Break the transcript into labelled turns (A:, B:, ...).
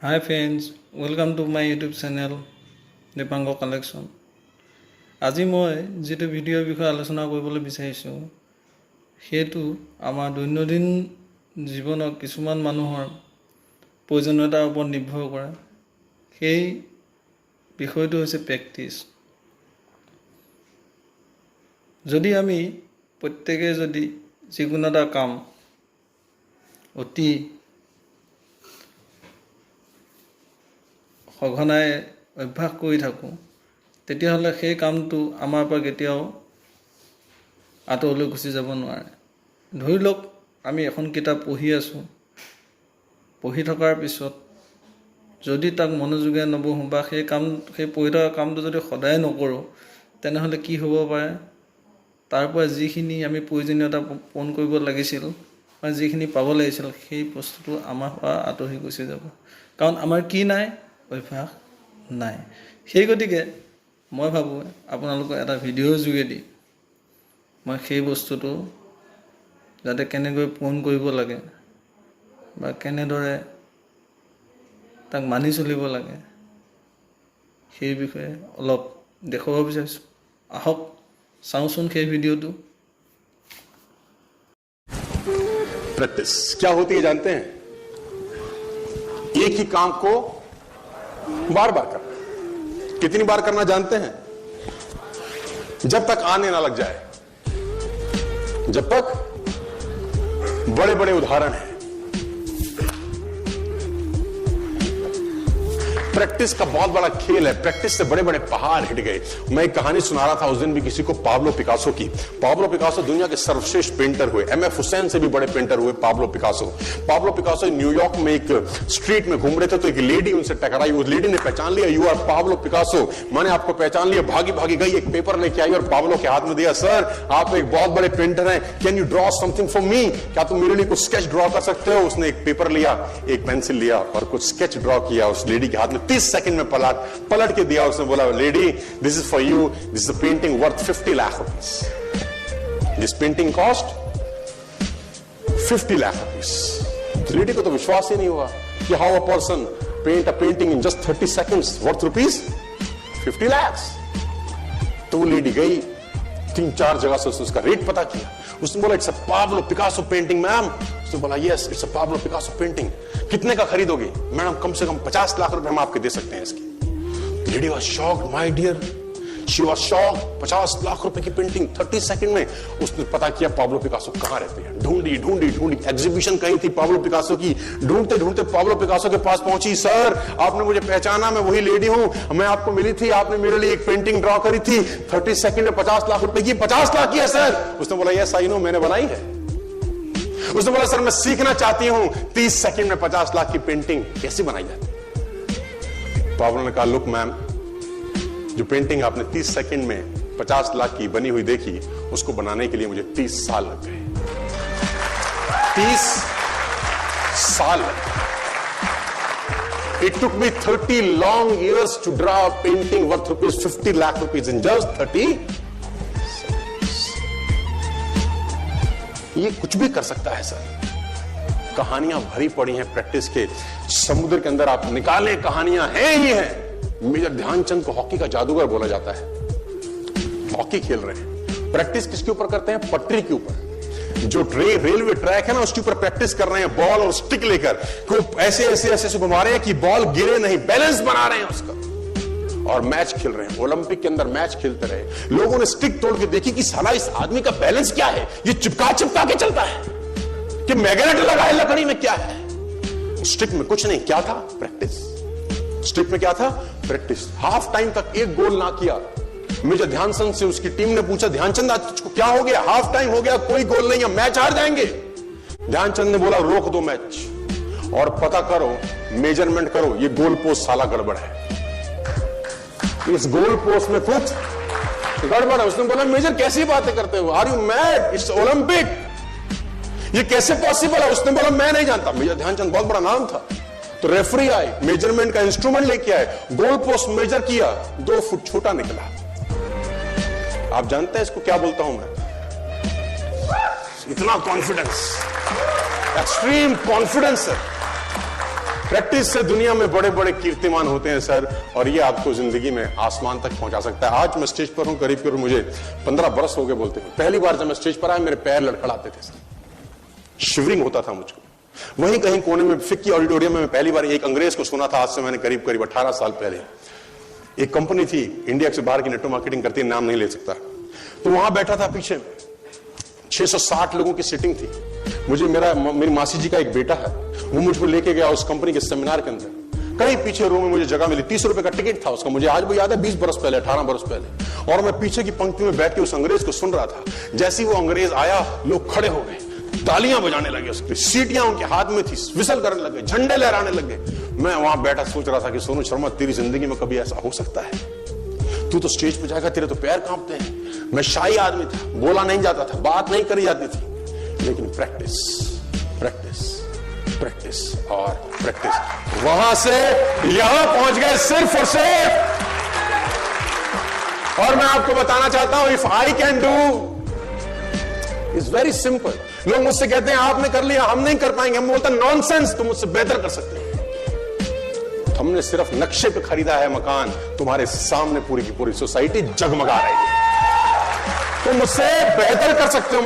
A: Hi friends, welcome to my YouTube channel Dipango Collection. আজি মই যেটো ভিডিওৰ বিষয়ে আলোচনা কৰিবলৈ বিচাৰিছো হেতু আমাৰ দৈনন্দিন জীৱনত কিছুমান মানুহৰ প্ৰয়োজনীয়তাৰ ওপৰত নিৰ্ভৰ কৰে সেই বিষয়টো হৈছে প্ৰেক্টিস যদি আমি প্ৰত্যেকৰে যদি যিকোনো এটা কাম অতি সঘনাই অভ্যাস কৰি থাকো তেতিয়াহলে সেই কামটো আমাৰ পৰা কেতিয়াও আতলৈ গুচি যাব নোৱাৰে ধৰি লওক আমি এখন কিতাপ পঢ়ি আছো পঢ়ি থকাৰ পিছত যদি তাক মনোযোগে নবহো বা সেই পঢ়ি থকা কামটো যদি সদায় নকৰো তেনেহলে কি হ'ব পাৰে তাৰ পৰা যিখিনি আমি প্ৰয়োজনীয়তা পূৰণ কৰিব লাগিছিল বা যিখিনি পাব লাগিছিল সেই বস্তুটো আমাৰ পৰা আতহি গুচি যাব কাৰণ আমাৰ কি নাই অভ্যাস নাই সেই গতিকে মই ভাবো আপোনালোকৰ এটা ভিডিওৰ যোগেদি মই সেই বস্তুটো যাতে কেনেকৈ পূৰণ কৰিব লাগে বা কেনেদৰে তাক মানি চলিব লাগে সেই বিষয়ে অলপ দেখুৱাব বিচাৰিছো আহক চাওঁচোন সেই ভিডিওটো
B: प्रैक्टिस क्या होती है जानते हैं एक ही काम को बार बार करना कितनी बार करना जानते हैं जब तक आने ना लग जाए जब तक बड़े बड़े उदाहरण हैं प्रैक्टिस का बहुत बड़ा खेल है प्रैक्टिस से बड़े बड़े पहाड़ हिट गए मैं एक कहानी सुना रहा था उस दिन भी किसी को पाब्लो पिकासो की पाब्लो पिकासो दुनिया के सर्वश्रेष्ठ पेंटर हुए एमएफ हुसैन से भी बड़े पेंटर हुए पाब्लो पिकासो न्यूयॉर्क में एक स्ट्रीट में घूम रहे थे तो एक लेडी उनसे टकराई उस लेडी ने पहचान लिया यू आर पाब्लो पिकासो मैंने आपको पहचान लिया भागी भागी गई एक पेपर लेके आई और पाब्लो के हाथ में दिया सर आप एक बहुत बड़े पेंटर हैं can you draw something for me क्या तुम मेरे लिए कुछ स्केच ड्रॉ कर सकते हो उसने एक पेपर लिया एक पेंसिल लिया और कुछ स्केच ड्रॉ किया उस लेडी के हाथ में 30 सेकंड में पलट के दिया उसने बोला lady this is for you this is a painting worth 50 lakh rupees this painting cost 50 lakh rupees lady को तो विश्वास ही नहीं हुआ कि how a person paint a painting in just 30 seconds worth rupees 50 lakh तो वो लेडी गई 3-4 जगह से उसका रेट पता किया उसने बोला it's a Pablo Picasso painting ma'am उसने बोला yes it's a Pablo Picasso painting कितने का खरीदोगे मैडम कम से कम 50 लाख रुपए हम आपके दे सकते हैं इसकी lady was shocked my dear she was shocked 50 lakh रुपए की पेंटिंग 30 सेकंड में उसने पता किया पाब्लो पिकासो कहां रहते हैं ढूंढी एग्जीबिशन कहीं थी पाब्लो पिकासो की ढूंढते ढूंढते पाब्लो पिकासो के पास पहुंची सर आपने मुझे पहचाना मैं वही लेडी हूं मैं आपको मिली थी आपने मेरे लिए एक पेंटिंग ड्रॉ करी थी 30 सेकंड में 50 लाख रुपए की 50 लाख की है सर उसने बोला यस आई नो मैंने बनाई है उसने बोला सर मैं सीखना चाहती हूं 30 सेकंड में 50 लाख की पेंटिंग कैसे बनाई जाती पाब्लो ने कहा लुक मैम जो पेंटिंग आपने 30 सेकंड में 50 लाख की बनी हुई देखी उसको बनाने के लिए मुझे 30 साल लग गए 30 साल It took me 30 long years to draw a painting worth rupees 50 lakh rupees in just 30 ये कुछ भी कर सकता है सर कहानियां भरी पड़ी हैं प्रैक्टिस के समुद्र के अंदर आप निकाले कहानियां हैं ही हैं मेजर ध्यानचंद को हॉकी का जादूगर बोला जाता है हॉकी खेल रहे हैं प्रैक्टिस किसके ऊपर करते हैं पटरी के ऊपर जो रेलवे ट्रैक है ना उसके ऊपर प्रैक्टिस कर रहे हैं बॉल और स्टिक लेकर ऐसे घुमा रहे हैं कि बॉल गिरे नहीं बैलेंस बना रहे हैं उसका और मैच खेल रहे हैं ओलंपिक के अंदर मैच खेलते रहे लोगों ने स्टिक तोड़ के देखी कि साला इस आदमी का बैलेंस क्या है ये चिपका के चलता है कि मैग्नेट लगा है लकड़ी में क्या है स्टिक में कुछ नहीं क्या था प्रैक्टिस स्टिक में क्या था प्रैक्टिस हाफ टाइम तक एक गोल ना किया मेजर ध्यानचंद से उसकी टीम ने पूछा ध्यानचंद आज तुझको क्या हो गया हाफ टाइम हो गया कोई गोल नहीं है मैच हार जाएंगे ध्यानचंद ने बोला रोक दो मैच और पता करो मेजरमेंट करो ये गोल पोस्ट साला गड़बड़ है इस गोल पोस्ट में कुछ गड़बड़ है उसने बोला मेजर कैसी बातें करते हो are you mad it's Olympic ये कैसे पॉसिबल है उसने बोला मैं नहीं जानता मेजर ध्यानचंद बहुत बड़ा नाम था तो रेफरी आए मेजरमेंट का इंस्ट्रूमेंट लेके आए गोल पोस्ट मेजर किया 2 फुट छोटा निकला आप जानते हैं इसको क्या बोलता हूं मैं इतना कॉन्फिडेंस एक्सट्रीम कॉन्फिडेंस है प्रैक्टिस से दुनिया में बड़े बड़े कीर्तिमान होते हैं सर, और ये आपको जिंदगी में आसमान तक पहुंचा सकता है। आज मैं स्टेज पर हूं, करीब करीब मुझे 15 बरस हो गए बोलते हैं। पहली बार जब मैं स्टेज पर आया मेरे पैर लड़खड़ाते थे सर, शिवरिंग होता था मुझको। वहीं कहीं कोने में फिक्की ऑडिटोरियम में मैं पहली बार एक अंग्रेज को सुना था, आज से मैंने करीब करीब 18 साल पहले। एक कंपनी थी इंडिया से बाहर की, नेटवर्क मार्केटिंग करती है, नाम नहीं ले सकता, तो वहां बैठा था पीछे 660 लोगों की सीटिंग थी। मुझे मेरी मासी जी का एक बेटा है, वो मुझको लेके गया उस कंपनी के सेमिनार के अंदर। कहीं पीछे रो में मुझे जगह मिली, 30 रुपए का टिकट था उसका, मुझे आज भी याद है, 20 बरस पहले, 18 बरस पहले। और मैं पीछे की पंक्ति में बैठ के उस अंग्रेज को सुन रहा था। जैसे ही वो अंग्रेज आया, लोग खड़े हो गए, तालियां बजाने लगे, उसकी सीटियां उनके हाथ में थी, विसल करने लगे, झंडे लहराने लगे। मैं वहां बैठा सोच रहा था कि सोनू शर्मा, तेरी जिंदगी में कभी ऐसा हो सकता है? तू तो स्टेज पे जाएगा, तेरे तो पैर कांपते हैं। मैं शाही आदमी था, बोला नहीं जाता था, बात नहीं करी जाती थी, लेकिन प्रैक्टिस प्रैक्टिस प्रैक्टिस और प्रैक्टिस, वहां से यहां पहुंच गए सिर्फ और सिर्फ। और मैं आपको बताना चाहता हूं, if I can do, it's very simple. लोग मुझसे कहते हैं आपने कर लिया, हम नहीं कर पाएंगे। हम बोलते हैं नॉनसेंस, तुम मुझसे बेहतर कर सकते हैं। हमने सिर्फ नक्शे पे खरीदा है मकान, तुम्हारे सामने पूरी की पूरी सोसाइटी जगमगा रही है। तुम मुझसे बेहतर कर सकते हो।